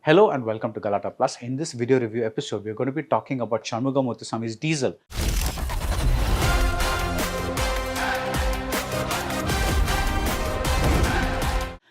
Hello and welcome to Galata Plus. In this video review episode, we're going to be talking about Shanmugam Muthuswami's Diesel.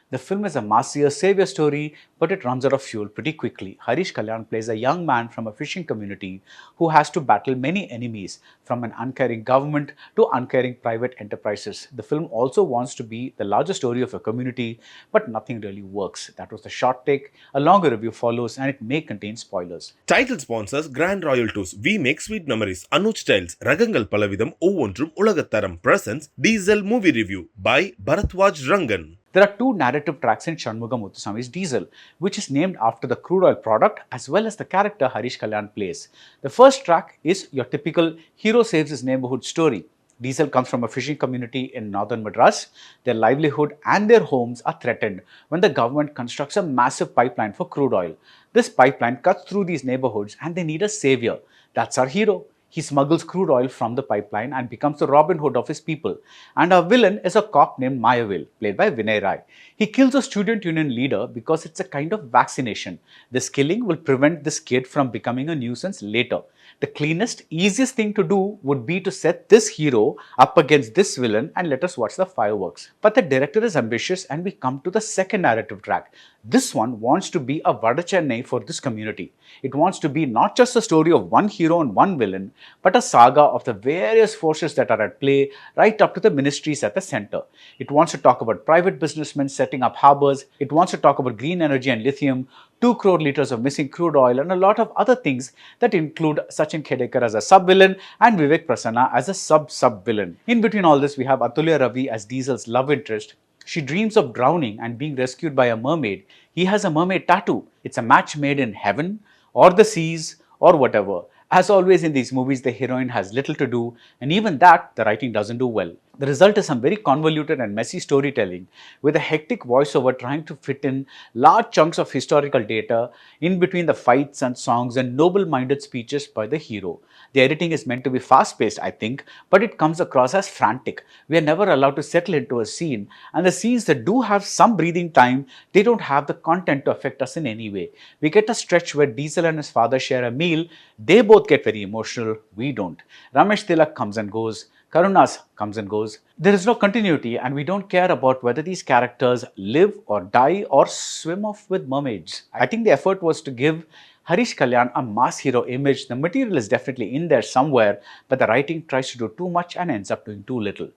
The film is a massive savior story, but it runs out of fuel pretty quickly. Harish Kalyan plays a young man from a fishing community who has to battle many enemies, from an uncaring government to uncaring private enterprises. The film also wants to be the larger story of a community, but nothing really works. That was the short take. A longer review follows and it may contain spoilers. Title sponsors Grand Royal Tours. We make sweet memories. Anuj Styles. Ragangal Palavidam Ovondrum Ulagattaram presents Diesel movie review by Baradwaj Rangan. There are two narrative tracks in Shanmugam Muthuswami's Diesel, which is named after the crude oil product as well as the character Harish Kalyan plays. The first track is your typical hero saves his neighborhood story. Diesel comes from a fishing community in northern Madras. Their livelihood and their homes are threatened when the government constructs a massive pipeline for crude oil. This pipeline cuts through these neighborhoods and they need a savior. That's our hero. He smuggles crude oil from the pipeline and becomes the Robin Hood of his people. And our villain is a cop named Mayavil, played by Vinay Rai. He kills a student union leader because it's a kind of vaccination. This killing will prevent this kid from becoming a nuisance later. The cleanest, easiest thing to do would be to set this hero up against this villain and let us watch the fireworks. But the director is ambitious and we come to the second narrative track. This one wants to be a Vada Chennai for this community. It wants to be not just a story of one hero and one villain, but a saga of the various forces that are at play right up to the ministries at the center. It wants to talk about private businessmen setting up harbors. It wants to talk about green energy and lithium, 2 crore liters of missing crude oil, and a lot of other things that include Sachin Khedekar as a sub-villain and Vivek Prasanna as a sub-villain. In between all this, we have Athulyaa Ravi as Diesel's love interest. She dreams of drowning and being rescued by a mermaid. He has a mermaid tattoo. It's a match made in heaven or the seas or whatever. As always in these movies, the heroine has little to do, and even that, the writing doesn't do well. The result is some very convoluted and messy storytelling with a hectic voiceover trying to fit in large chunks of historical data in between the fights and songs and noble-minded speeches by the hero. The editing is meant to be fast-paced, I think, but it comes across as frantic. We are never allowed to settle into a scene, and the scenes that do have some breathing time, they don't have the content to affect us in any way. We get a stretch where Diesel and his father share a meal. They both get very emotional. We don't. Ramesh Tilak comes and goes. Karunas comes and goes. There is no continuity and we don't care about whether these characters live or die or swim off with mermaids. I think the effort was to give Harish Kalyan a mass hero image. The material is definitely in there somewhere, but the writing tries to do too much and ends up doing too little.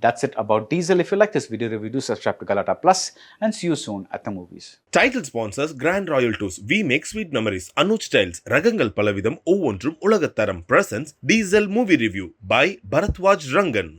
That's it about Diesel. If you like this video review, do subscribe to Galata Plus and see you soon at the movies. Title sponsors Grand Royal Tours. We make sweet memories. Anuj Styles. Ragangal Palavidam Ovondrum Ulagattaram presents Diesel movie review by Baradwaj Rangan.